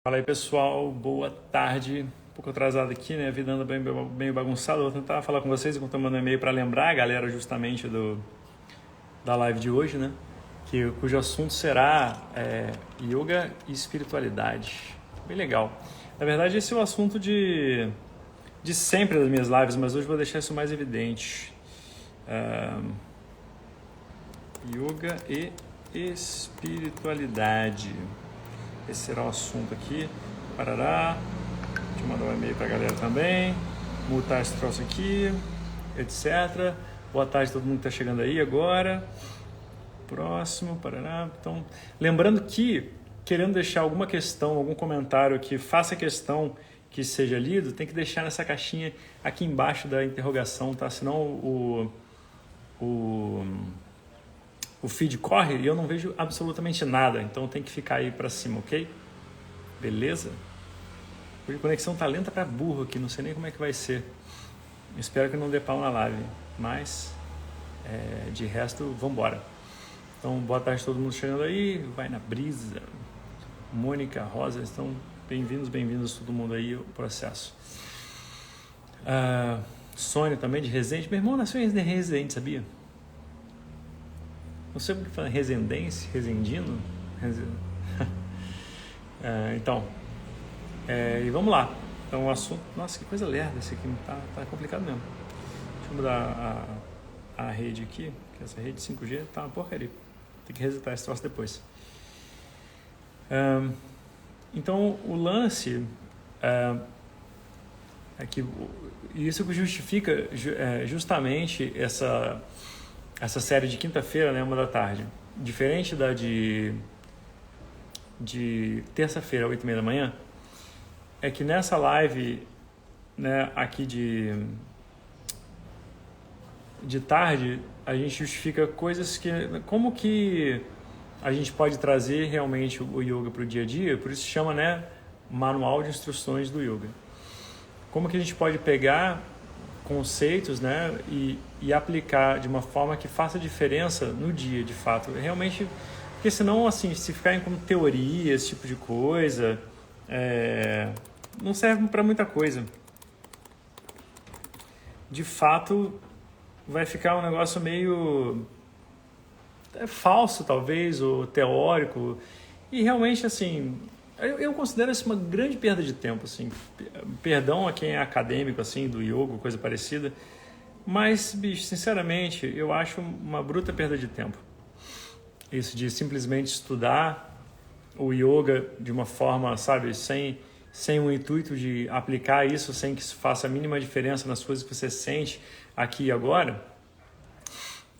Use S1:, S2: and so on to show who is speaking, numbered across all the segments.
S1: Fala aí pessoal, boa tarde. Um pouco atrasado aqui, né? A vida anda bem bagunçada. Vou tentar falar com vocês enquanto eu mando um e-mail para lembrar a galera justamente da live de hoje, né? Cujo assunto será yoga e espiritualidade. Bem legal. Na verdade, esse é o assunto de sempre das minhas lives, mas hoje vou deixar isso mais evidente. Yoga e espiritualidade. Esse será o assunto aqui. Parará. Deixa eu mandar um e-mail pra galera também. Mutar esse troço aqui, etc. Boa tarde a todo mundo que tá chegando aí agora. Próximo, parará. Então, lembrando que, querendo deixar alguma questão, algum comentário que faça questão que seja lido, tem que deixar nessa caixinha aqui embaixo da interrogação, tá? Senão o feed corre e eu não vejo absolutamente nada, então tem que ficar aí pra cima, ok? Beleza? Hoje a conexão tá lenta pra burro aqui, não sei nem como é que vai ser. Espero que não dê pau na live, mas de resto, vambora. Então, boa tarde a todo mundo chegando aí, vai na brisa. Mônica, Rosa, estão bem-vindos todo mundo aí ao processo. Sônia também de Resende, meu irmão nasceu em Resende, sabia? Não sei como que fala, residência, resendino. Então, e vamos lá. Então, o assunto. Nossa, que coisa lerda esse aqui, tá complicado mesmo. Deixa eu mudar a rede aqui, que essa rede 5G tá uma porcaria. Tem que resetar esse troço depois. Então, o lance é que isso que justifica justamente essa série de quinta-feira, né, 1h. Diferente da de terça-feira, 8h30 da manhã, é que nessa live, né, aqui de tarde, a gente justifica coisas que... Como que a gente pode trazer realmente o yoga para o dia a dia, por isso se chama, né, Manual de Instruções do Yoga. Como que a gente pode pegar conceitos, né, e aplicar de uma forma que faça diferença no dia, de fato. Realmente, porque senão, assim, se ficarem como teoria, esse tipo de coisa, não serve para muita coisa. De fato, vai ficar um negócio meio falso, talvez, ou teórico. E realmente, assim, eu considero isso uma grande perda de tempo, assim. Perdão a quem é acadêmico, assim, do yoga, coisa parecida. Mas, bicho, sinceramente, eu acho uma bruta perda de tempo. Isso de simplesmente estudar o yoga de uma forma, sabe, sem o intuito de aplicar isso, sem que isso faça a mínima diferença nas coisas que você sente aqui e agora.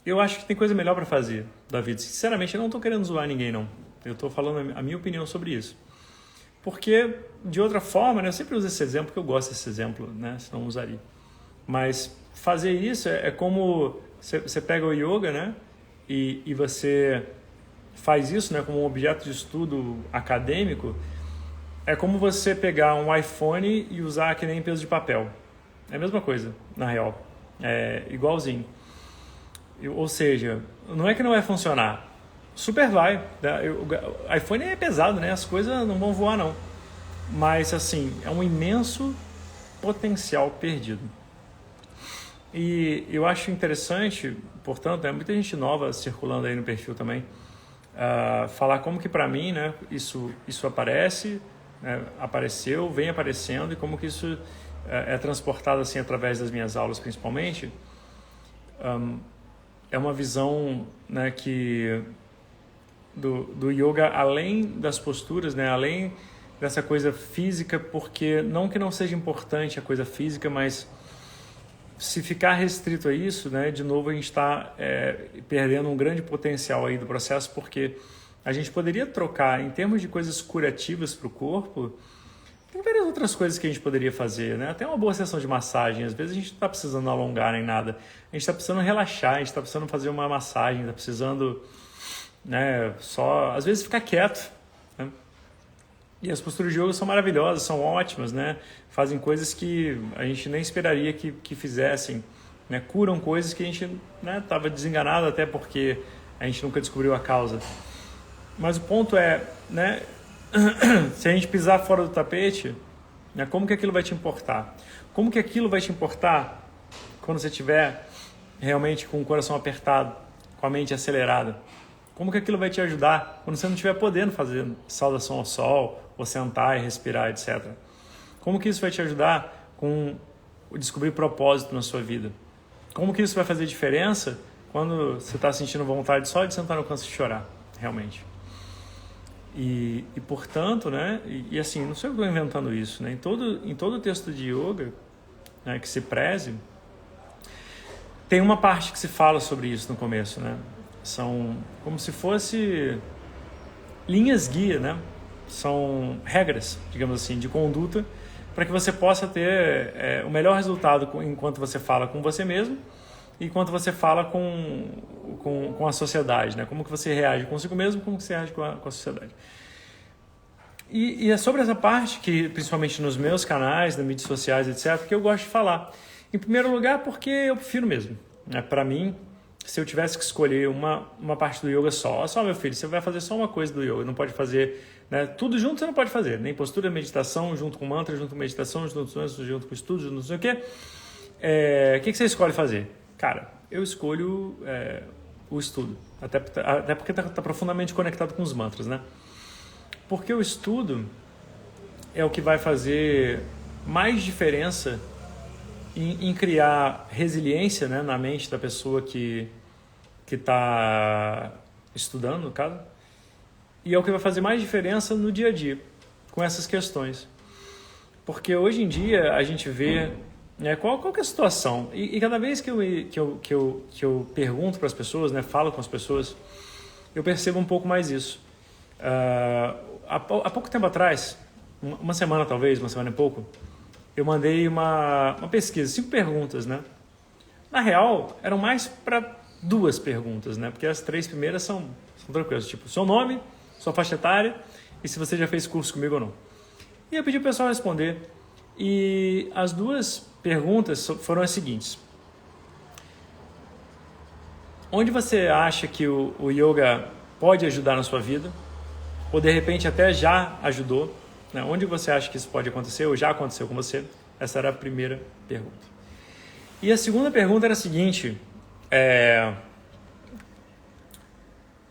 S1: Eu acho que tem coisa melhor para fazer da vida. Sinceramente, eu não estou querendo zoar ninguém, não. Eu estou falando a minha opinião sobre isso. Porque, de outra forma, né, eu sempre uso esse exemplo, porque eu gosto desse exemplo, né, senão usaria. Mas fazer isso é como você pega o yoga, né, e você faz isso, né, como um objeto de estudo acadêmico. É como você pegar um iPhone e usar que nem peso de papel. É a mesma coisa, na real. É igualzinho. Ou seja, não é que não vai funcionar. Super vai. O iPhone é pesado, né? As coisas não vão voar, não. Mas, assim, é um imenso potencial perdido. E eu acho interessante, portanto, muita gente nova circulando aí no perfil também, falar como que para mim, né, isso aparece, né, apareceu, vem aparecendo, e como que isso é transportado assim através das minhas aulas, principalmente. É uma visão, né, do yoga além das posturas, né, além dessa coisa física, porque não que não seja importante a coisa física, mas se ficar restrito a isso, né, de novo a gente está perdendo um grande potencial aí do processo, porque a gente poderia trocar em termos de coisas curativas para o corpo. Tem várias outras coisas que a gente poderia fazer, né? Até uma boa sessão de massagem. Às vezes a gente não está precisando alongar nem nada. A gente está precisando relaxar, a gente está precisando fazer uma massagem, está precisando, né, só, às vezes, ficar quieto. Né? E as posturas de yoga são maravilhosas, são ótimas, né? Fazem coisas que a gente nem esperaria que fizessem. Né? Curam coisas que a gente estava desenganado, até porque a gente nunca descobriu a causa. Mas o ponto é, né, se a gente pisar fora do tapete, né, como que aquilo vai te importar? Como que aquilo vai te importar quando você estiver realmente com o coração apertado, com a mente acelerada? Como que aquilo vai te ajudar quando você não estiver podendo fazer saudação ao sol, ou sentar e respirar, etc. Como que isso vai te ajudar com descobrir propósito na sua vida? Como que isso vai fazer diferença quando você está sentindo vontade só de sentar no canto e chorar, realmente? E portanto, né, e assim, não sei eu que estou inventando isso, né, em todo texto de yoga, né, que se preze, tem uma parte que se fala sobre isso no começo, né, são como se fosse linhas guia, né, são regras, digamos assim, de conduta para que você possa ter o melhor resultado enquanto você fala com você mesmo e enquanto você fala com a sociedade, né? Como que você reage consigo mesmo, como que você reage com a sociedade. E é sobre essa parte que, principalmente nos meus canais, nas mídias sociais, etc., que eu gosto de falar. Em primeiro lugar, porque eu prefiro mesmo. Né? Para mim, se eu tivesse que escolher uma parte do yoga só, meu filho, você vai fazer só uma coisa do yoga, não pode fazer, né? Tudo junto você não pode fazer, nem postura, meditação, junto com mantra, junto com meditação, junto com estudo, junto não sei o quê. O que você escolhe fazer? Cara, eu escolho o estudo, até porque está profundamente conectado com os mantras, né? Porque o estudo é o que vai fazer mais diferença em criar resiliência, né, na mente da pessoa que está estudando, no caso, e é o que vai fazer mais diferença no dia a dia com essas questões. Porque hoje em dia a gente vê, né, qual que é a situação, e cada vez que eu pergunto para as pessoas, né, falo com as pessoas, eu percebo um pouco mais isso. Há pouco tempo atrás, uma semana talvez, uma semana e pouco, eu mandei uma pesquisa, 5 perguntas, né? Na real, eram mais para 2 perguntas, né? Porque as 3 primeiras são tranquilas, tipo, seu nome, sua faixa etária e se você já fez curso comigo ou não. E eu pedi o pessoal responder. E as 2 perguntas foram as seguintes. Onde você acha que o yoga pode ajudar na sua vida? Ou de repente até já ajudou? Né? Onde você acha que isso pode acontecer ou já aconteceu com você? Essa era a primeira pergunta. E a segunda pergunta era a seguinte: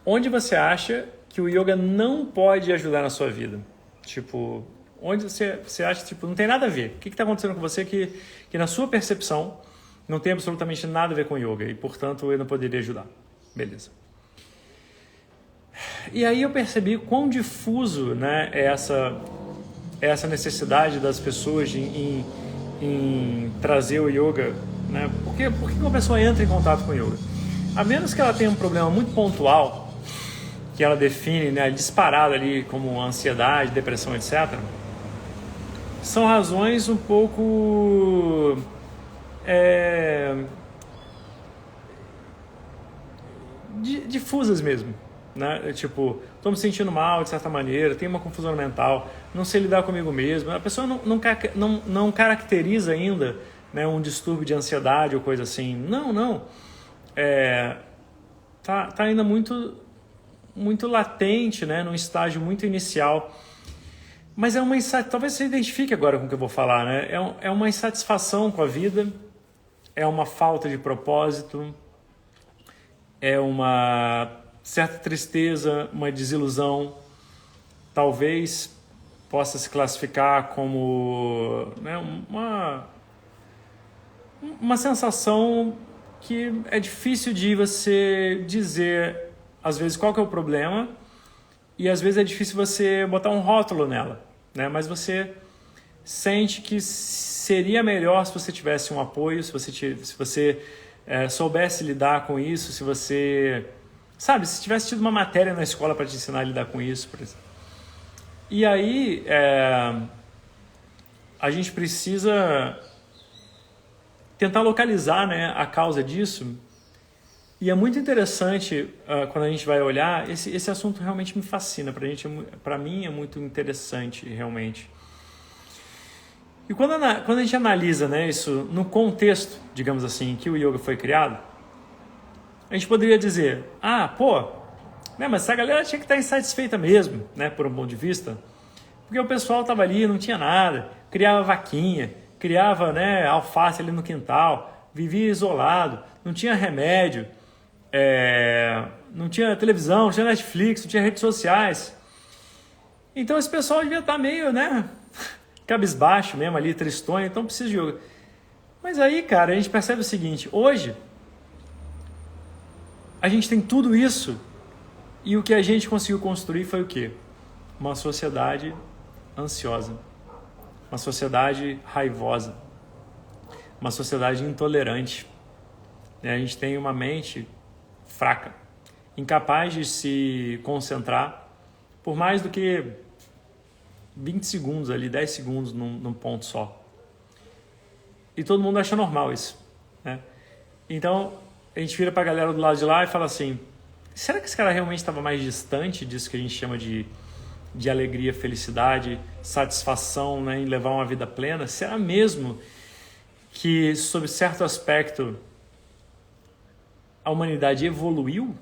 S1: onde você acha que o yoga não pode ajudar na sua vida? Tipo, onde você acha que não tem nada a ver? O que está acontecendo com você que na sua percepção não tem absolutamente nada a ver com yoga e, portanto, eu não poderia ajudar? Beleza. E aí eu percebi quão difuso, né, é essa necessidade das pessoas em trazer o yoga, né? Por que uma pessoa entra em contato com o yoga? A menos que ela tenha um problema muito pontual, que ela define, né, disparado ali como ansiedade, depressão, etc., são razões um pouco difusas mesmo. Né? Tipo, estou me sentindo mal de certa maneira, tenho uma confusão mental, não sei lidar comigo mesmo. A pessoa não caracteriza ainda, né, um distúrbio de ansiedade ou coisa assim. Não. Tá ainda muito latente, né, num estágio muito inicial. Mas talvez você identifique agora com o que eu vou falar, né? É uma insatisfação com a vida, é uma falta de propósito, é uma certa tristeza, uma desilusão, talvez possa se classificar como, né, uma sensação que é difícil de você dizer, às vezes, qual que é o problema, e às vezes é difícil você botar um rótulo nela, né? Mas você sente que seria melhor se você tivesse um apoio, se você soubesse lidar com isso, se você... Sabe, se tivesse tido uma matéria na escola para te ensinar a lidar com isso, por exemplo. E aí, a gente precisa tentar localizar, né, a causa disso. E é muito interessante quando a gente vai olhar, esse assunto realmente me fascina, para mim é muito interessante, realmente. E quando a gente analisa, né, isso no contexto, digamos assim, que o yoga foi criado, a gente poderia dizer, Né? Mas essa galera tinha que estar insatisfeita mesmo, né? Por um ponto de vista. Porque o pessoal estava ali, não tinha nada, criava vaquinha, criava, né, alface ali no quintal, vivia isolado, não tinha remédio, não tinha televisão, não tinha Netflix, não tinha redes sociais. Então esse pessoal devia estar meio, né, cabisbaixo mesmo ali, tristonho, então precisa de yoga. Mas aí, cara, a gente percebe o seguinte, hoje a gente tem tudo isso e o que a gente conseguiu construir foi o quê? Uma sociedade ansiosa, uma sociedade raivosa, uma sociedade intolerante. A gente tem uma mente fraca, incapaz de se concentrar por mais do que 20 segundos ali, 10 segundos num ponto só. E todo mundo acha normal isso, né? Então, a gente vira para a galera do lado de lá e fala assim, será que esse cara realmente estava mais distante disso que a gente chama de alegria, felicidade, satisfação, né, em levar uma vida plena? Será mesmo que, sob certo aspecto, a humanidade evoluiu?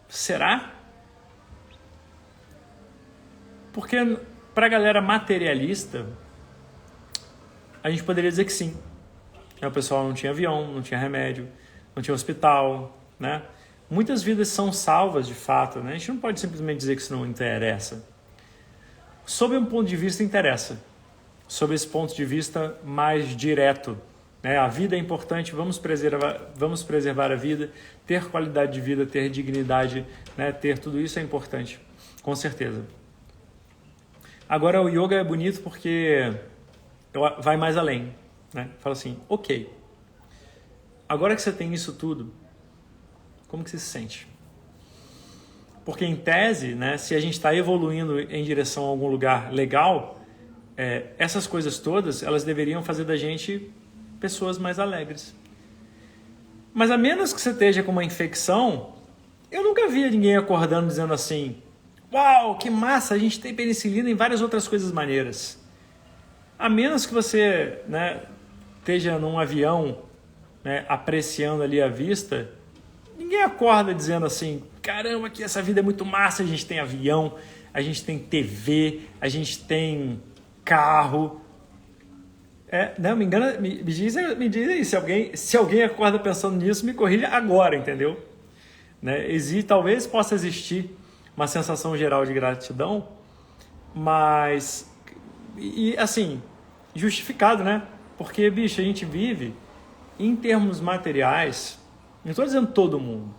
S1: Será? Porque para a galera materialista, a gente poderia dizer que sim. O pessoal não tinha avião, não tinha remédio, não tinha hospital, né? Muitas vidas são salvas de fato, né? A gente não pode simplesmente dizer que isso não interessa. Sob um ponto de vista, interessa. Sob esse ponto de vista mais direto, né? A vida é importante, vamos preservar a vida, ter qualidade de vida, ter dignidade, né? Ter tudo isso é importante, com certeza. Agora o yoga é bonito porque vai mais além, né? Fala assim, ok, agora que você tem isso tudo, como que você se sente? Porque em tese, né, se a gente está evoluindo em direção a algum lugar legal, essas coisas todas, elas deveriam fazer da gente pessoas mais alegres. Mas a menos que você esteja com uma infecção, eu nunca vi ninguém acordando dizendo assim, uau, que massa, a gente tem penicilina em várias outras coisas maneiras. A menos que você, né, esteja num avião, né, apreciando ali a vista, ninguém acorda dizendo assim, caramba, que essa vida é muito massa, a gente tem avião, a gente tem TV, a gente tem carro. Não, me engana, me diz aí, se alguém acorda pensando nisso, me corrija agora, entendeu? Né? Talvez possa existir uma sensação geral de gratidão, mas, assim, justificado, né? Porque, bicho, a gente vive em termos materiais, não estou dizendo todo mundo,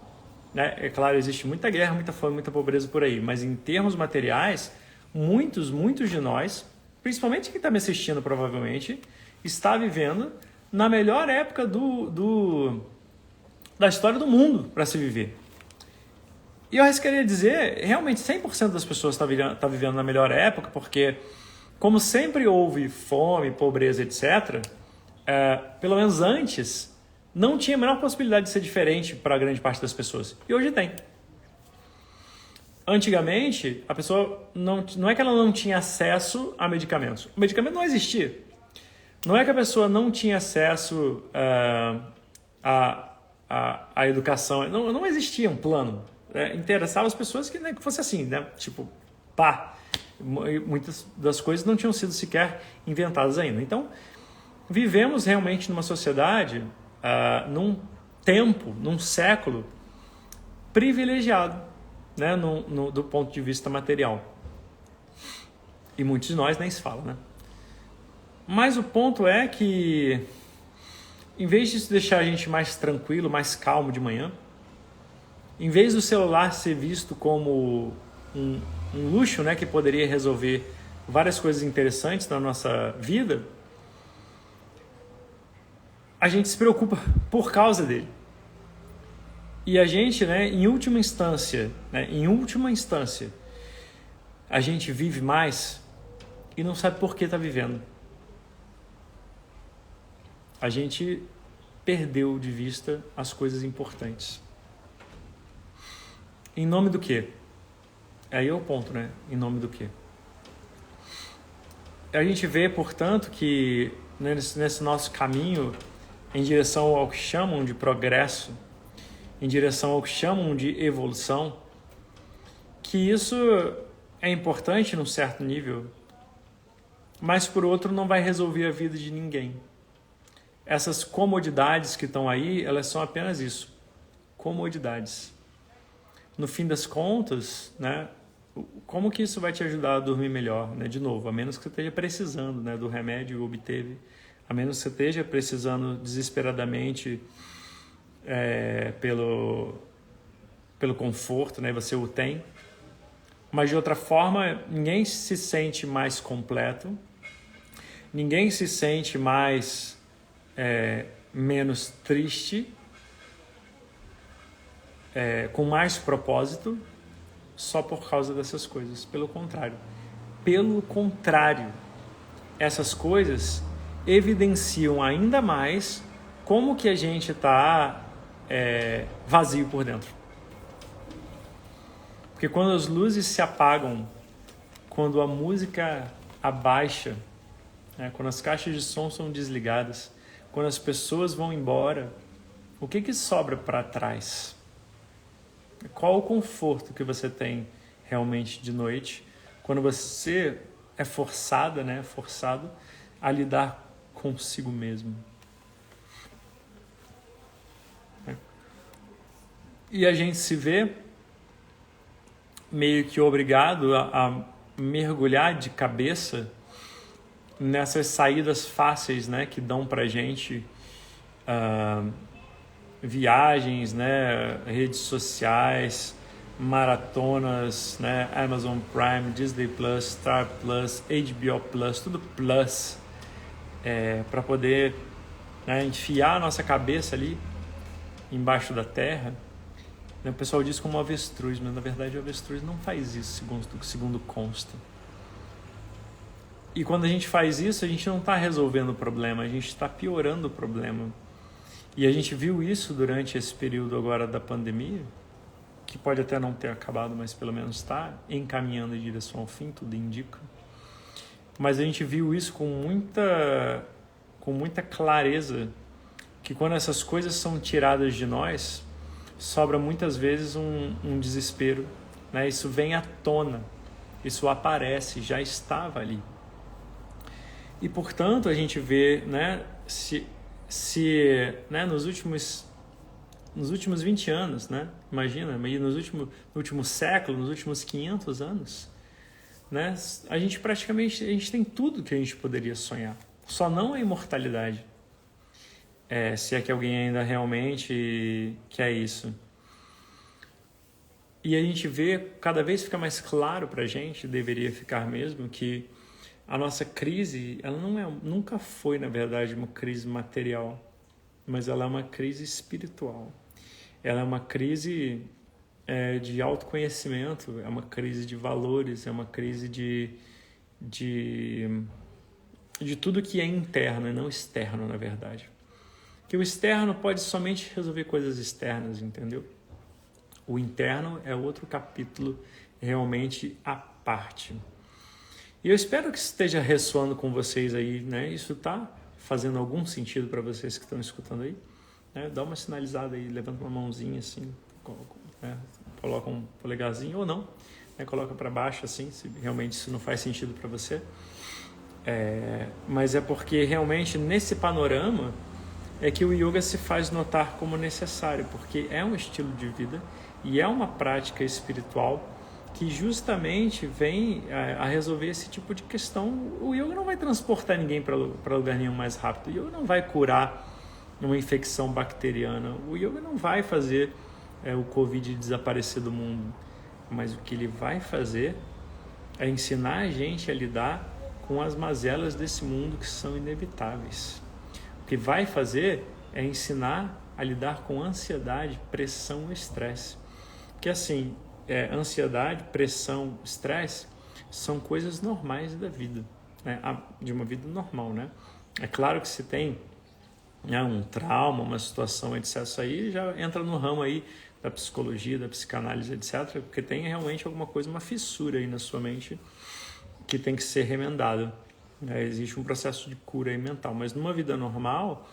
S1: né? É claro, existe muita guerra, muita fome, muita pobreza por aí, mas em termos materiais, muitos de nós, principalmente quem está me assistindo provavelmente, está vivendo na melhor época da história do mundo para se viver. E eu queria dizer, realmente 100% das pessoas está vivendo na melhor época, porque como sempre houve fome, pobreza, etc., pelo menos antes, não tinha a menor possibilidade de ser diferente para a grande parte das pessoas. E hoje tem. Antigamente, a pessoa não é que ela não tinha acesso a medicamentos. O medicamento não existia. Não é que a pessoa não tinha acesso à educação. Não existia um plano. Interessava as pessoas que fosse assim, né? Tipo, pá. Muitas das coisas não tinham sido sequer inventadas ainda. Então, vivemos realmente numa sociedade, num tempo, num século privilegiado, né? Do ponto de vista material. E muitos de nós nem se fala, né? Mas o ponto é que, em vez de deixar a gente mais tranquilo, mais calmo de manhã, em vez do celular ser visto como um luxo, né, que poderia resolver várias coisas interessantes na nossa vida, a gente se preocupa por causa dele. E a gente, né, em última instância, a gente vive mais e não sabe por que está vivendo. A gente perdeu de vista as coisas importantes. Em nome do quê? Aí é o ponto, né? Em nome do quê? A gente vê, portanto, que nesse nosso caminho em direção ao que chamam de progresso, em direção ao que chamam de evolução, que isso é importante num certo nível, mas por outro não vai resolver a vida de ninguém. Essas comodidades que estão aí, elas são apenas isso, comodidades. No fim das contas, né, como que isso vai te ajudar a dormir melhor? Né? De novo, a menos que você esteja precisando, né, do remédio que obteve, a menos que você esteja precisando desesperadamente pelo conforto, né, você o tem. Mas de outra forma, ninguém se sente mais completo, ninguém se sente mais menos triste, com mais propósito, só por causa dessas coisas. Pelo contrário, essas coisas evidenciam ainda mais como que a gente está vazio por dentro. Porque quando as luzes se apagam, quando a música abaixa, né, quando as caixas de som são desligadas, quando as pessoas vão embora, o que sobra para trás? Qual o conforto que você tem realmente de noite quando você é forçado a lidar consigo mesmo? E a gente se vê meio que obrigado a mergulhar de cabeça nessas saídas fáceis, né, que dão pra gente viagens, né, redes sociais, maratonas, né, Amazon Prime, Disney Plus, Star Plus, HBO Plus, tudo Plus, para poder, né, enfiar a nossa cabeça ali embaixo da terra. O pessoal diz como avestruz, mas na verdade o avestruz não faz isso, segundo consta. E quando a gente faz isso, a gente não está resolvendo o problema, a gente está piorando o problema. E a gente viu isso durante esse período agora da pandemia, que pode até não ter acabado, mas pelo menos está encaminhando em direção ao fim, tudo indica. Mas a gente viu isso com muita clareza, que quando essas coisas são tiradas de nós, sobra muitas vezes um desespero, né? Isso vem à tona, isso aparece, já estava ali. E, portanto, a gente vê, né, né, nos últimos 20 anos, né, imagina, no último século, nos últimos 500 anos, né, a gente tem tudo que a gente poderia sonhar, só não a imortalidade. Se é que alguém ainda realmente quer isso. E a gente vê, cada vez fica mais claro pra gente, deveria ficar mesmo, que a nossa crise, ela nunca foi, na verdade, uma crise material, mas ela é uma crise espiritual. Ela é uma crise de autoconhecimento, é uma crise de valores, é uma crise de tudo que é interno e não externo, na verdade. Que o externo pode somente resolver coisas externas, entendeu? O interno é outro capítulo realmente à parte. E eu espero que esteja ressoando com vocês aí, né? Isso está fazendo algum sentido para vocês que estão escutando aí? Né? Dá uma sinalizada aí, levanta uma mãozinha assim, coloca um polegarzinho ou não, né? Coloca para baixo assim, se realmente isso não faz sentido para você. Mas é porque realmente nesse panorama é que o yoga se faz notar como necessário, porque é um estilo de vida e é uma prática espiritual que justamente vem a resolver esse tipo de questão. O yoga não vai transportar ninguém para lugar nenhum mais rápido. O yoga não vai curar uma infecção bacteriana. O yoga não vai fazer o Covid desaparecer do mundo. Mas o que ele vai fazer é ensinar a gente a lidar com as mazelas desse mundo que são inevitáveis. O que vai fazer é ensinar a lidar com ansiedade, pressão e estresse. Porque assim, ansiedade, pressão, estresse são coisas normais da vida, né? De uma vida normal, né? É claro que se tem um trauma, uma situação, etc., isso aí já entra no ramo aí da psicologia, da psicanálise, etc., porque tem realmente alguma coisa, uma fissura aí na sua mente que tem que ser remendada, né? Existe um processo de cura aí mental, mas numa vida normal,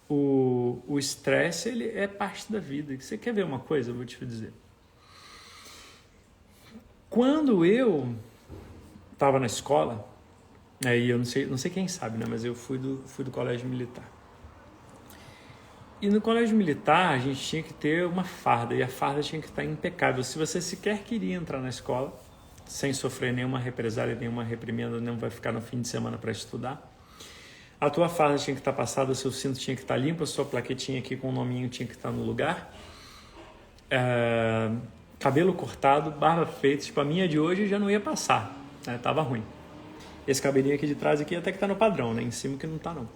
S1: o estresse, ele é parte da vida. Você quer ver uma coisa? Eu vou te dizer. Quando eu estava na escola, e eu não sei quem sabe, né, mas eu fui do colégio militar. E no colégio militar a gente tinha que ter uma farda, e a farda tinha que estar impecável. Se você sequer queria entrar na escola, sem sofrer nenhuma represália, nenhuma reprimenda, não vai ficar no fim de semana para estudar, a tua farda tinha que estar passada, o seu cinto tinha que estar limpo, a sua plaquetinha aqui com o nominho tinha que estar no lugar, cabelo cortado, barba feita, tipo a minha de hoje já não ia passar, né? Tava ruim. Esse cabelinho aqui de trás aqui até que tá no padrão, né? Em cima que não tá não.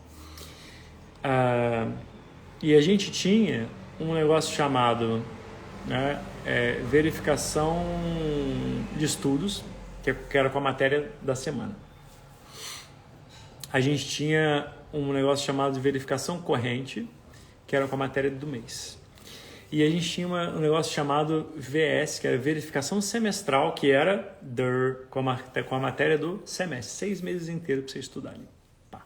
S1: E a gente tinha um negócio chamado, né, verificação de estudos, que era com a matéria da semana. A gente tinha um negócio chamado de verificação corrente, que era com a matéria do mês. E a gente tinha um negócio chamado VS, que era verificação semestral, que era com a matéria do semestre. 6 meses inteiros para você estudar ali. Pá.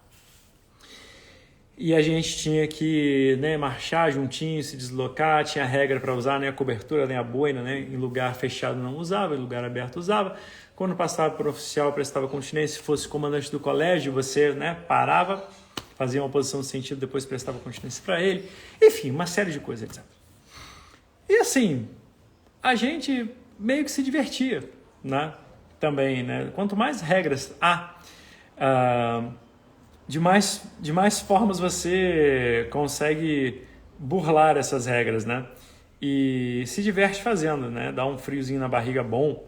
S1: E a gente tinha que, né, marchar juntinho, se deslocar, tinha regra para usar, né, a cobertura, né, a boina, né, em lugar fechado não usava, em lugar aberto usava. Quando passava por oficial, prestava continência. Se fosse comandante do colégio, você, né, parava, fazia uma posição de sentido, depois prestava continência para ele. Enfim, uma série de coisas, etc. E assim, a gente meio que se divertia, né? Também, né? Quanto mais regras há, de mais formas você consegue burlar essas regras, né? E se diverte fazendo, né? Dá um friozinho na barriga bom.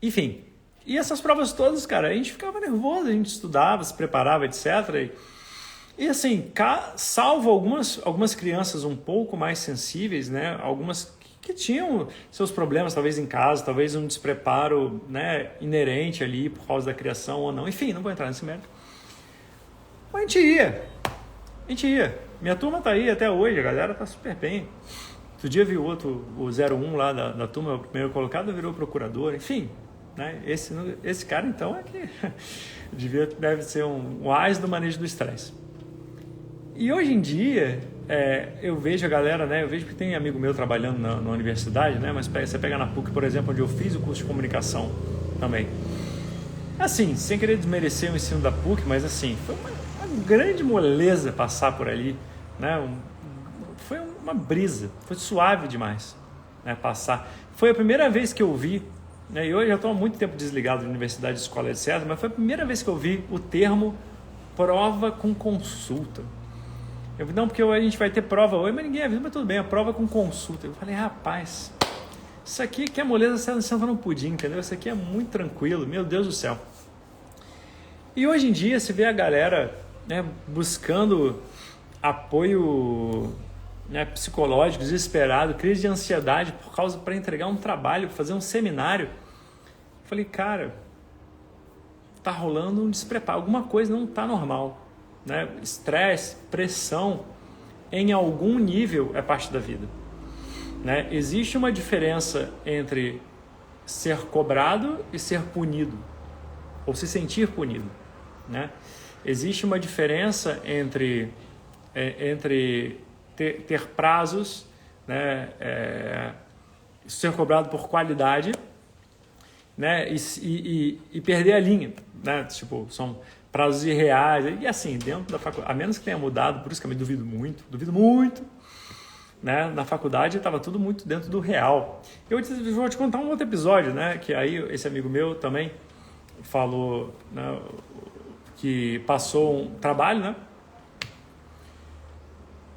S1: Enfim, e essas provas todas, cara, a gente ficava nervoso, a gente estudava, se preparava, etc. E assim, salvo algumas crianças um pouco mais sensíveis, né? Algumas que tinham seus problemas, talvez em casa, talvez um despreparo, né, inerente ali por causa da criação ou não. Enfim, não vou entrar nesse mérito. Mas a gente ia. Minha turma tá aí até hoje, a galera tá super bem. Outro dia vi o 01 lá da turma, o primeiro colocado virou procurador, enfim. Né? Esse cara, então, é que deve ser um ás do manejo do estresse. E hoje em dia, eu vejo a galera, né? Eu vejo que tem amigo meu trabalhando na universidade, né? Mas você pega na PUC, por exemplo, onde eu fiz o curso de comunicação também. Assim, sem querer desmerecer o ensino da PUC, mas assim, foi uma grande moleza passar por ali, né? Foi uma brisa, foi suave demais, né? Passar. Foi a primeira vez que eu vi, né? E hoje eu já estou há muito tempo desligado da universidade, escola, etc. Mas foi a primeira vez que eu vi o termo prova com consulta. Eu falei, não, porque a gente vai ter prova hoje, mas ninguém avisa, mas tudo bem, a prova com consulta. Eu falei, rapaz, isso aqui que é moleza, você senta no pudim, entendeu? Isso aqui é muito tranquilo, meu Deus do céu. E hoje em dia se vê a galera, né, buscando apoio, né, psicológico, desesperado, crise de ansiedade para entregar um trabalho, fazer um seminário. Eu falei, cara, tá rolando um despreparo, alguma coisa não tá normal. Né? Estresse, pressão, em algum nível é parte da vida. Né? Existe uma diferença entre ser cobrado e ser punido, ou se sentir punido. Né? Existe uma diferença entre ter prazos, né? Ser cobrado por qualidade, né? E perder a linha. Né? Tipo, são prazos irreais, e assim, dentro da faculdade, a menos que tenha mudado, por isso que eu me duvido muito, né? Na faculdade estava tudo muito dentro do real. Eu vou te contar um outro episódio, né? Que aí esse amigo meu também falou, né, que passou um trabalho, né?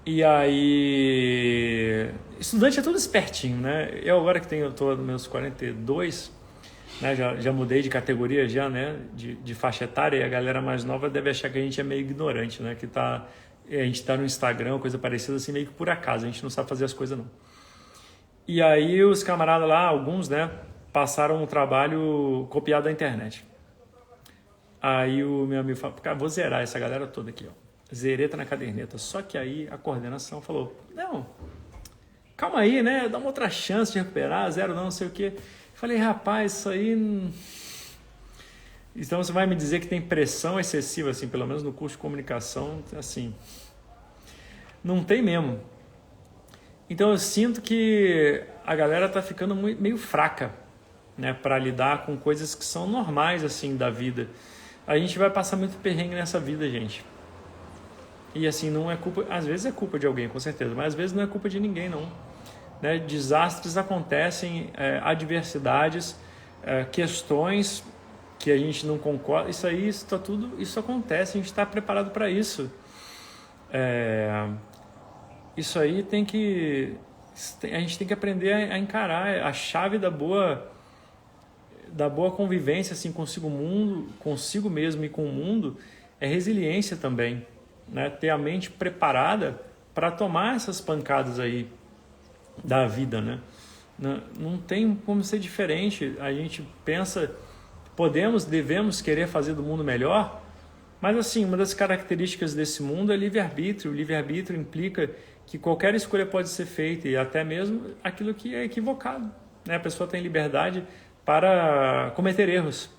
S1: E aí, estudante é tudo espertinho, né? Eu agora que estou nos meus 42, né, já mudei de categoria já, né, de faixa etária, e a galera mais nova deve achar que a gente é meio ignorante, né, que a gente tá no Instagram, coisa parecida assim, meio que por acaso, a gente não sabe fazer as coisas não. E aí os camaradas lá, alguns, né, passaram um trabalho copiado da internet. Aí o meu amigo falou, cara, vou zerar essa galera toda aqui, ó, zereta na caderneta. Só que aí a coordenação falou, não, calma aí, né, dá uma outra chance de recuperar, zero não sei o quê. Falei, rapaz, isso aí... Então você vai me dizer que tem pressão excessiva, assim, pelo menos no curso de comunicação, assim, não tem mesmo. Então eu sinto que a galera tá ficando meio fraca, né, para lidar com coisas que são normais assim da vida. A gente vai passar muito perrengue nessa vida, gente. E assim, não é culpa, às vezes é culpa de alguém, com certeza, mas às vezes não é culpa de ninguém, não. Né? Desastres acontecem, adversidades, questões que a gente não concorda, isso acontece, a gente está preparado para isso. Isso aí a gente tem que aprender a encarar. A chave da boa convivência assim, consigo mesmo e com o mundo é resiliência também, né? Ter a mente preparada para tomar essas pancadas aí da vida, né? Não tem como ser diferente. A gente pensa, devemos querer fazer do mundo melhor, mas assim, uma das características desse mundo é livre-arbítrio. O livre-arbítrio implica que qualquer escolha pode ser feita, e até mesmo aquilo que é equivocado, né? A pessoa tem liberdade para cometer erros.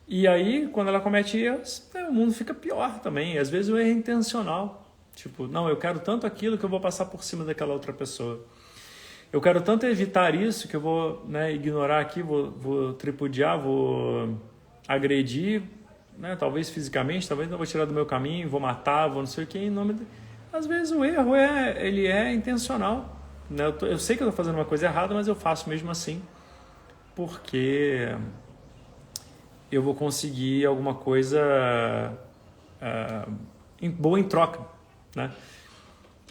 S1: E aí, quando ela comete erros, o mundo fica pior também. Às vezes o erro é intencional. Tipo, não, eu quero tanto aquilo que eu vou passar por cima daquela outra pessoa. Eu quero tanto evitar isso que eu vou, né, ignorar aqui, vou tripudiar, vou agredir, né, talvez fisicamente, talvez não vou tirar do meu caminho, vou matar, vou não sei o que, em nome de... Às vezes o erro ele é intencional. Né? Eu sei que eu estou fazendo uma coisa errada, mas eu faço mesmo assim, porque eu vou conseguir alguma coisa boa em troca, né?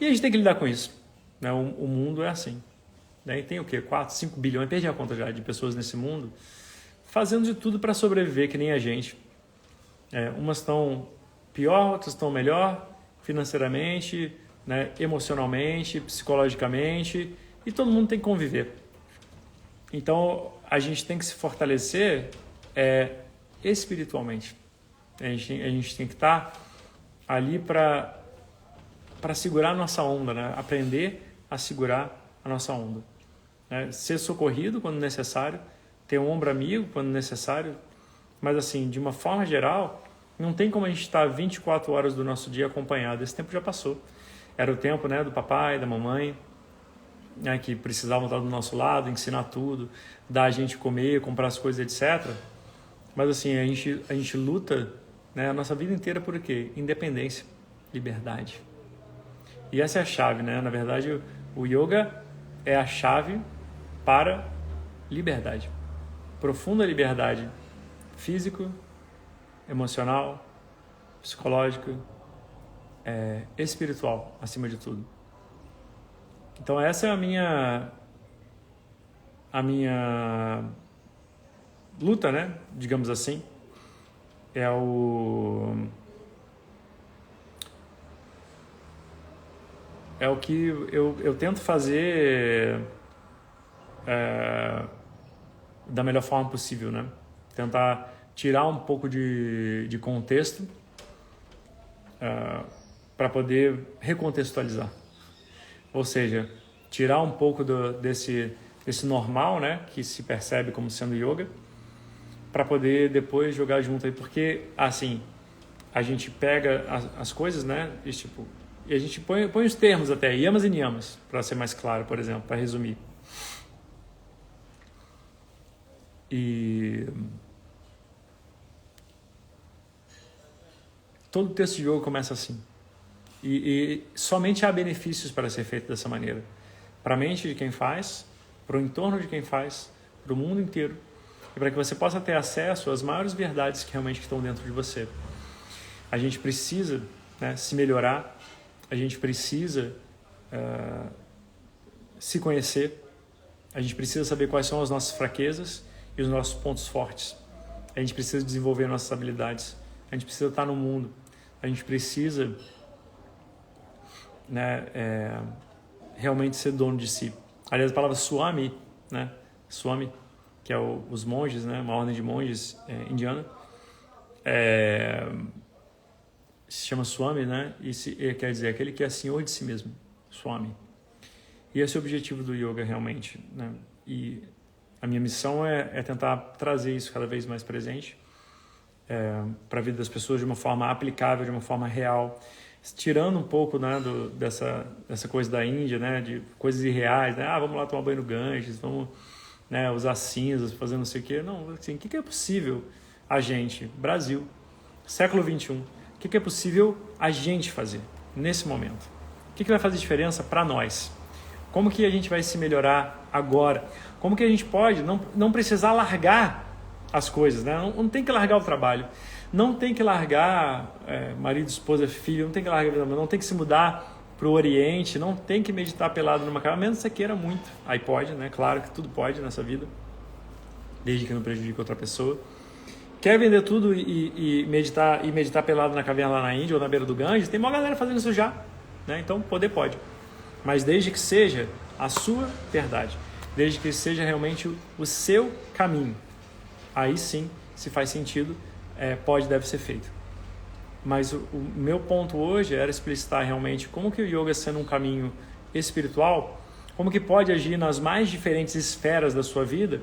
S1: E a gente tem que lidar com isso, né? O mundo é assim, né? E tem o quê? 4, 5 bilhões, perdi a conta já, de pessoas nesse mundo, fazendo de tudo para sobreviver, que nem a gente. Umas estão pior, outras estão melhor, financeiramente, né? Emocionalmente, psicologicamente, e todo mundo tem que conviver. Então, a gente tem que se fortalecer espiritualmente. A gente tem que estar ali para segurar a nossa onda, né? Aprender a segurar a nossa onda. Né? Ser socorrido quando necessário, ter um ombro amigo quando necessário, mas assim, de uma forma geral, não tem como a gente estar 24 horas do nosso dia acompanhado. Esse tempo já passou. Era o tempo, né, do papai, da mamãe, né, que precisavam estar do nosso lado, ensinar tudo, dar a gente comer, comprar as coisas, etc. Mas assim, a gente luta, né, a nossa vida inteira por quê? Independência, liberdade. E essa é a chave, né? Na verdade, o yoga é a chave para liberdade. Profunda liberdade físico, emocional, psicológico, espiritual, acima de tudo. Então essa é a minha luta, né? Digamos assim. É o que eu tento fazer da melhor forma possível, né? Tentar tirar um pouco de contexto para poder recontextualizar. Ou seja, tirar um pouco desse normal, né? Que se percebe como sendo yoga, para poder depois jogar junto aí. Porque, assim, a gente pega as coisas, né? E a gente põe os termos até, yamas e niyamas, para ser mais claro, por exemplo, para resumir. E todo texto de yoga começa assim. E somente há benefícios para ser feito dessa maneira. Para a mente de quem faz, para o entorno de quem faz, para o mundo inteiro. E para que você possa ter acesso às maiores verdades que realmente estão dentro de você. A gente precisa, né, se melhorar, a gente precisa se conhecer, a gente precisa saber quais são as nossas fraquezas e os nossos pontos fortes. A gente precisa desenvolver nossas habilidades, a gente precisa estar no mundo, a gente precisa, né, realmente ser dono de si. Aliás, a palavra Swami, né, Swami, que é os monges, né, uma ordem de monges indiana, se chama Swami, né? E quer dizer aquele que é senhor de si mesmo, Swami. E esse é o objetivo do yoga realmente, né? E a minha missão é tentar trazer isso cada vez mais presente para a vida das pessoas de uma forma aplicável, de uma forma real, tirando um pouco, né, dessa coisa da Índia, né, de coisas irreais, né? Vamos lá tomar banho no Ganges, vamos, né, usar cinzas, fazer não sei o quê. Não, assim, o que é possível a gente, Brasil, século XXI, o que é possível a gente fazer nesse momento? O que vai fazer diferença para nós? Como que a gente vai se melhorar agora? Como que a gente pode não precisar largar as coisas, né? Não tem que largar o trabalho, não tem que largar marido, esposa, filho, não tem que largar, não tem que se mudar para o Oriente, não tem que meditar pelado numa cama, menos que você queira muito. Aí pode, né? Claro que tudo pode nessa vida, desde que não prejudique outra pessoa. Quer vender tudo e meditar pelado na caverna lá na Índia ou na beira do Ganges? Tem uma galera fazendo isso já, né? Então poder pode, mas desde que seja a sua verdade, desde que seja realmente o seu caminho, aí sim, se faz sentido, deve ser feito. Mas o meu ponto hoje era explicitar realmente como que o yoga, sendo um caminho espiritual, como que pode agir nas mais diferentes esferas da sua vida,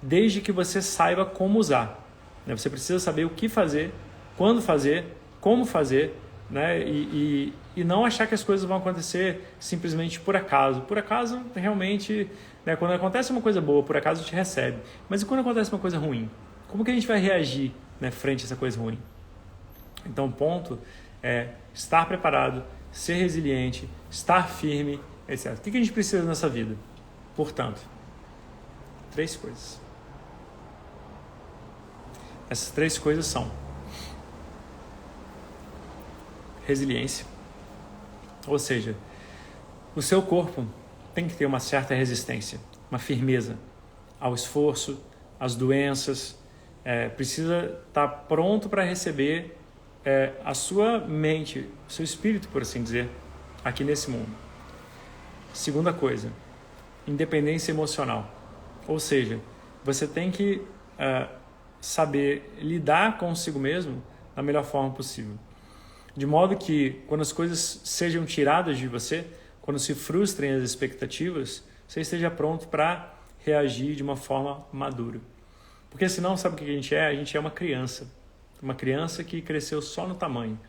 S1: desde que você saiba como usar. Você precisa saber o que fazer, quando fazer, como fazer, né? E não achar que as coisas vão acontecer simplesmente por acaso. Por acaso, realmente, né? Quando acontece uma coisa boa, por acaso a gente recebe. Mas e quando acontece uma coisa ruim? Como que a gente vai reagir, né, frente a essa coisa ruim? Então, o ponto é estar preparado, ser resiliente, estar firme, etc. O que a gente precisa nessa vida? Portanto, 3 coisas. Essas 3 coisas são resiliência, ou seja, o seu corpo tem que ter uma certa resistência, uma firmeza ao esforço, às doenças, precisa estar pronto para receber a sua mente, o seu espírito, por assim dizer, aqui nesse mundo. Segunda coisa, independência emocional, ou seja, você tem que saber lidar consigo mesmo da melhor forma possível. De modo que, quando as coisas sejam tiradas de você, quando se frustrem as expectativas, você esteja pronto para reagir de uma forma madura. Porque senão, sabe o que a gente é? A gente é uma criança que cresceu só no tamanho.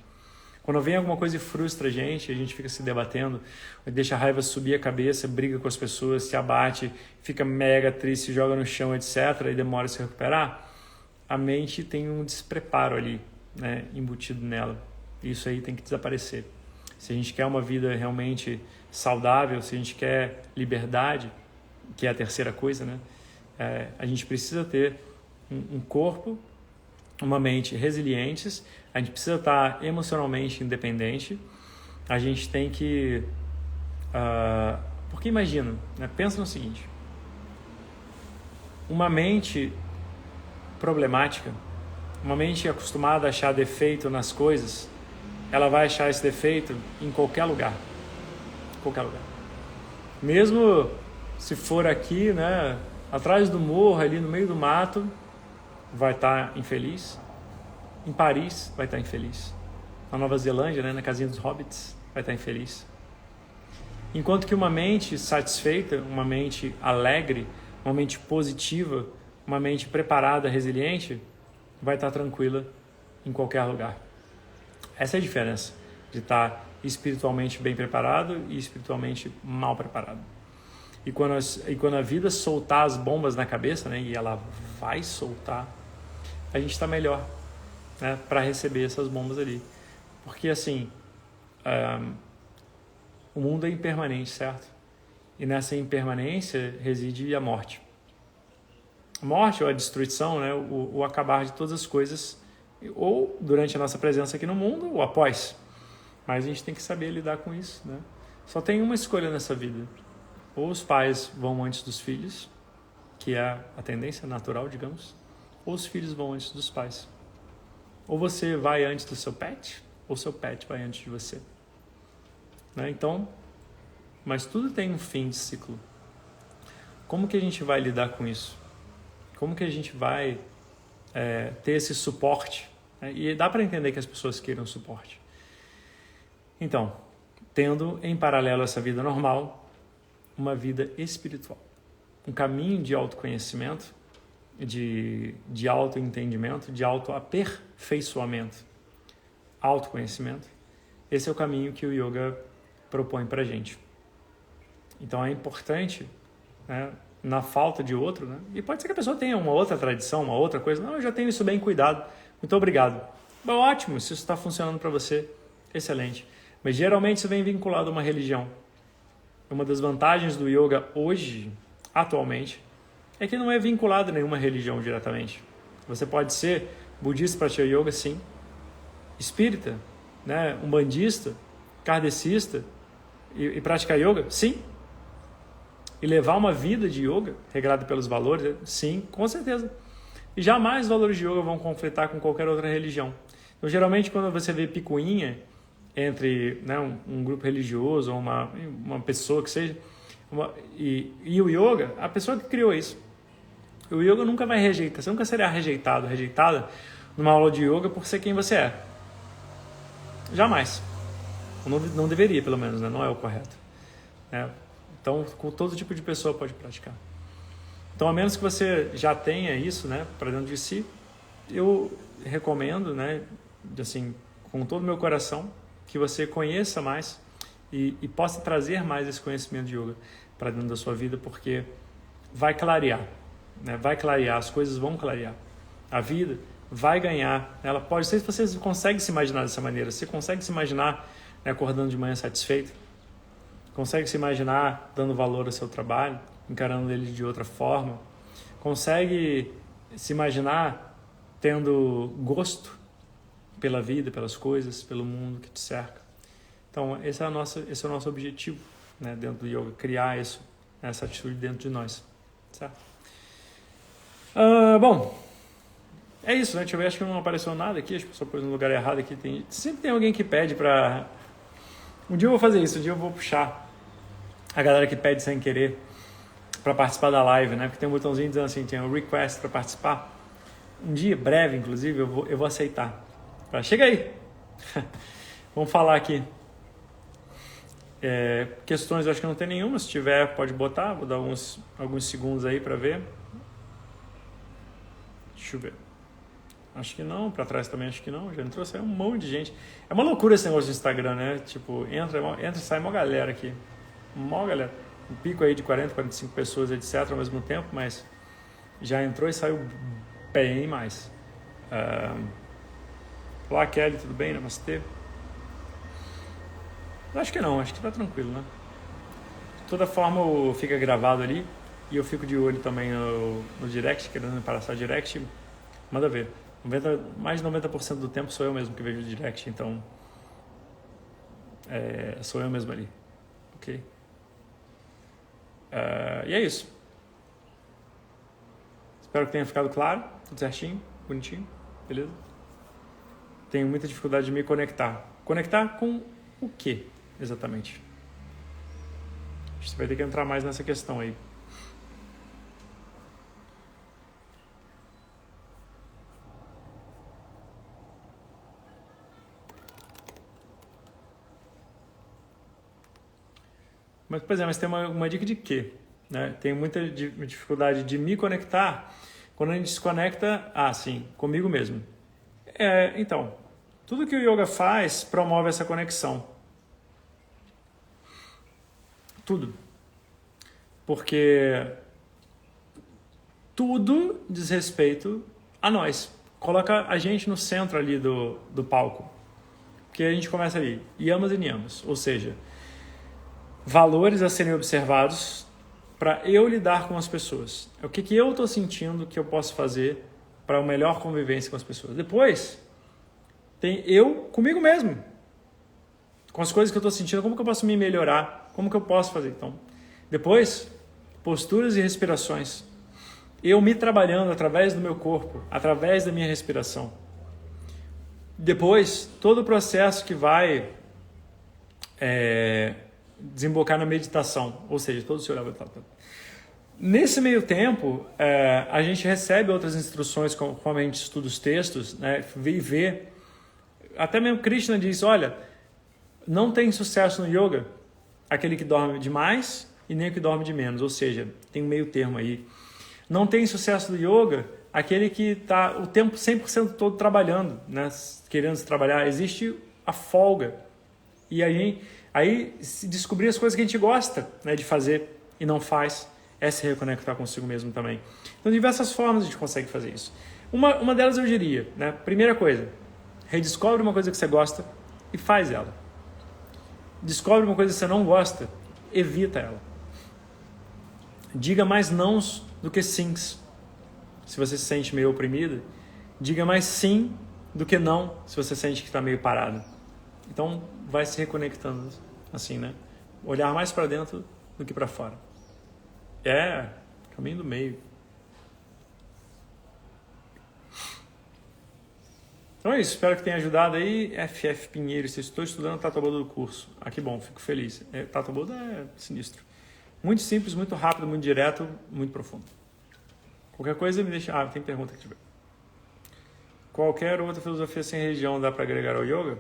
S1: Quando vem alguma coisa e frustra a gente fica se debatendo, deixa a raiva subir a cabeça, briga com as pessoas, se abate, fica mega triste, se joga no chão, etc., e demora a se recuperar, a mente tem um despreparo ali, né, embutido nela. Isso aí tem que desaparecer. Se a gente quer uma vida realmente saudável, se a gente quer liberdade, que é a terceira coisa, né, a gente precisa ter um corpo, uma mente resilientes, a gente precisa estar emocionalmente independente, a gente tem que... porque imagina, né, pensa no seguinte, uma mente problemática, uma mente acostumada a achar defeito nas coisas, ela vai achar esse defeito em qualquer lugar. Qualquer lugar. Mesmo se for aqui, né, atrás do morro, ali no meio do mato, vai estar infeliz. Em Paris, vai estar infeliz. Na Nova Zelândia, né, na casinha dos hobbits, vai estar infeliz. Enquanto que uma mente satisfeita, uma mente alegre, uma mente positiva, uma mente preparada, resiliente, vai estar tranquila em qualquer lugar. Essa é a diferença de estar espiritualmente bem preparado e espiritualmente mal preparado. E quando a vida soltar as bombas na cabeça, né, e ela vai soltar, a gente está melhor, né, para receber essas bombas ali. Porque assim, o mundo é impermanente, certo? E nessa impermanência reside a morte. A morte ou a destruição, né, o acabar de todas as coisas, ou durante a nossa presença aqui no mundo, ou após. Mas a gente tem que saber lidar com isso, né? Só tem uma escolha nessa vida. Ou os pais vão antes dos filhos, que é a tendência natural, digamos, ou os filhos vão antes dos pais. Ou você vai antes do seu pet, ou seu pet vai antes de você. Né? Então, mas tudo tem um fim de ciclo. Como que a gente vai lidar com isso? Como que a gente vai ter esse suporte? E dá para entender que as pessoas queiram suporte. Então, tendo em paralelo essa vida normal, uma vida espiritual. Um caminho de autoconhecimento, de autoentendimento, de autoaperfeiçoamento. Autoconhecimento. Esse é o caminho que o yoga propõe para a gente. Então é importante, né, na falta de outro, né? E pode ser que a pessoa tenha uma outra tradição, uma outra coisa. Não, eu já tenho isso bem cuidado. Muito obrigado. Bom, ótimo, se isso está funcionando para você, excelente. Mas geralmente isso vem vinculado a uma religião. Uma das vantagens do yoga hoje, atualmente, é que não é vinculado a nenhuma religião diretamente. Você pode ser budista para yoga, sim. Espírita, né? Umbandista, kardecista e praticar yoga, sim. E levar uma vida de yoga regrada pelos valores, sim, com certeza. E jamais os valores de yoga vão conflitar com qualquer outra religião. Então, geralmente, quando você vê picuinha entre, né, um grupo religioso ou uma pessoa que seja, e o yoga, a pessoa que criou isso. O yoga nunca vai rejeitar, você nunca será rejeitado, rejeitada numa aula de yoga por ser quem você é. Jamais. Não deveria, pelo menos, né? Não é o correto. Né? Então, com todo tipo de pessoa pode praticar. Então, a menos que você já tenha isso, né, para dentro de si, eu recomendo, né, assim, com todo o meu coração, que você conheça mais e possa trazer mais esse conhecimento de yoga para dentro da sua vida, porque vai clarear, né? Vai clarear, as coisas vão clarear. A vida vai ganhar, ela pode ser, se você consegue se imaginar dessa maneira, você consegue se imaginar, né, acordando de manhã satisfeito, consegue se imaginar dando valor ao seu trabalho, encarando ele de outra forma, consegue se imaginar tendo gosto pela vida, pelas coisas, pelo mundo que te cerca. Então, esse é o nosso objetivo, né, dentro do yoga, criar isso, essa atitude dentro de nós, certo? Bom, é isso, né? Deixa eu ver, acho que não apareceu nada aqui, acho que só pôs no lugar errado aqui. Sempre tem alguém que pede para... Um dia eu vou fazer isso, um dia eu vou puxar a galera que pede sem querer para participar da live, né? Porque tem um botãozinho dizendo assim, tem um request para participar. Um dia, breve, inclusive, eu vou aceitar. Chega aí! Vamos falar aqui. Questões eu acho que não tem nenhuma. Se tiver, pode botar. Vou dar alguns segundos aí para ver. Deixa eu ver. Acho que não. Para trás também acho que não. Já entrou, saiu um monte de gente. É uma loucura esse negócio do Instagram, né? Tipo, entra e sai uma galera aqui. Uma galera. Um pico aí de 40, 45 pessoas, etc. ao mesmo tempo, mas já entrou e saiu bem mais. Olá, Kelly, tudo bem? Namastê. Acho que não, acho que tá tranquilo, né? De toda forma, fica gravado ali e eu fico de olho também no direct, querendo passar direct. Manda ver. Mais de 90% do tempo sou eu mesmo que vejo o direct, então sou eu mesmo ali. Ok? E é isso. Espero que tenha ficado claro, tudo certinho, bonitinho, beleza? Tenho muita dificuldade de me conectar. Conectar com o quê, exatamente? Você vai ter que entrar mais nessa questão aí. Mas, por exemplo, tem uma dica de quê? Né? Tenho muita dificuldade de me conectar quando a gente se conecta, comigo mesmo. Então, tudo que o yoga faz promove essa conexão. Tudo. Porque tudo diz respeito a nós. Coloca a gente no centro ali do palco. Porque a gente começa ali, yamas e niyamas. Ou seja, valores a serem observados para eu lidar com as pessoas. É o que eu estou sentindo que eu posso fazer para uma melhor convivência com as pessoas. Depois, tem eu comigo mesmo. Com as coisas que eu estou sentindo, como que eu posso me melhorar? Como que eu posso fazer? Então, depois, posturas e respirações. Eu me trabalhando através do meu corpo, através da minha respiração. Depois, todo o processo que vai desembocar na meditação, ou seja, todo o seu olhar. Nesse meio tempo, a gente recebe outras instruções, conforme a gente estuda os textos, né, e vê. Até mesmo Krishna diz, olha, não tem sucesso no yoga aquele que dorme demais e nem o que dorme de menos, ou seja, tem um meio termo aí. Não tem sucesso no yoga aquele que está o tempo 100% todo trabalhando, né, querendo se trabalhar. Existe a folga. E aí descobrir as coisas que a gente gosta, né, de fazer e não faz. é se reconectar consigo mesmo também. Então, diversas formas a gente consegue fazer isso. Uma delas eu diria, né? Primeira coisa, redescobre uma coisa que você gosta e faz ela. Descobre uma coisa que você não gosta, evita ela. Diga mais nãos do que sims. Se você se sente meio oprimida, diga mais sim do que não, se você sente que está meio parado. Então, vai se reconectando assim, né? Olhar mais para dentro do que para fora. Caminho do meio. Então é isso, espero que tenha ajudado aí. FF Pinheiro, se estou estudando Tata Buda do curso. Ah, que bom, fico feliz. Tata Buda é sinistro. Muito simples, muito rápido, muito direto, muito profundo. Qualquer coisa me deixa... tem pergunta que tiver. Qualquer outra filosofia sem religião dá para agregar ao yoga?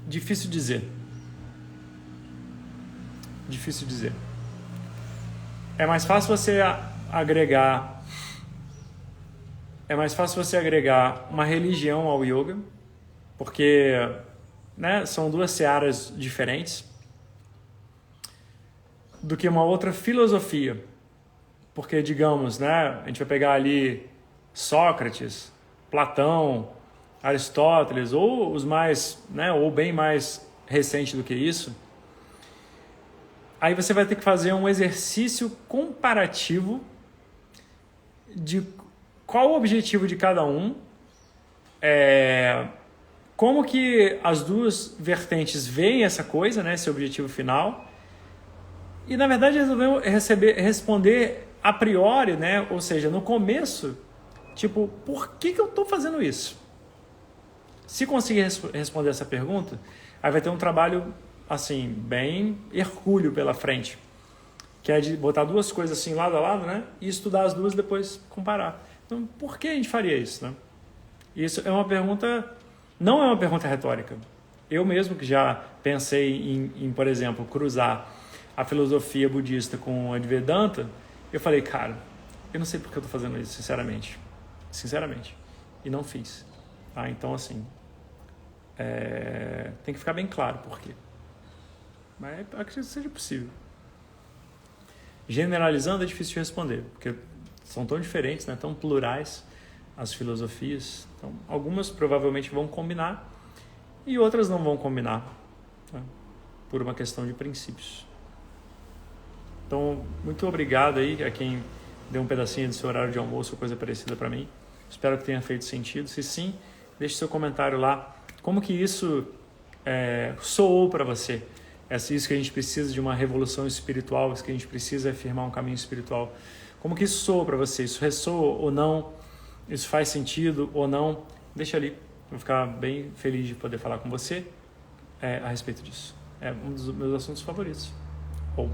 S1: Difícil dizer. Difícil dizer. É mais fácil você agregar uma religião ao yoga, porque, né, são duas searas diferentes, do que uma outra filosofia. Porque, digamos, né, a gente vai pegar ali Sócrates, Platão, Aristóteles, ou os mais, né, ou bem mais recente do que isso. Aí você vai ter que fazer um exercício comparativo de qual o objetivo de cada um, como que as duas vertentes veem essa coisa, né, esse objetivo final, e na verdade resolveu responder a priori, né, ou seja, no começo, tipo, por que eu estou fazendo isso? Se conseguir responder essa pergunta, aí vai ter um trabalho assim, bem hercúleo pela frente, que é de botar duas coisas assim lado a lado, né? E estudar as duas e depois comparar. Então, por que a gente faria isso, né? Isso é uma pergunta, não é uma pergunta retórica. Eu mesmo que já pensei em, por exemplo, cruzar a filosofia budista com a de Vedanta, eu falei, cara, eu não sei por que eu estou fazendo isso, sinceramente. E não fiz. Tá? Então, assim, tem que ficar bem claro por quê. Mas acredito que seja possível. Generalizando é difícil de responder, porque são tão diferentes, né, tão plurais as filosofias. Então, algumas provavelmente vão combinar e outras não vão combinar, tá? Por uma questão de princípios. Então, muito obrigado aí a quem deu um pedacinho do seu horário de almoço ou coisa parecida para mim. Espero que tenha feito sentido. Se sim, deixe seu comentário lá. Como que isso soou para você? É isso que a gente precisa de uma revolução espiritual, isso que a gente precisa afirmar um caminho espiritual. Como que isso soa para você? Isso ressoa ou não? Isso faz sentido ou não? Deixa ali. Vou ficar bem feliz de poder falar com você a respeito disso. É um dos meus assuntos favoritos. Ou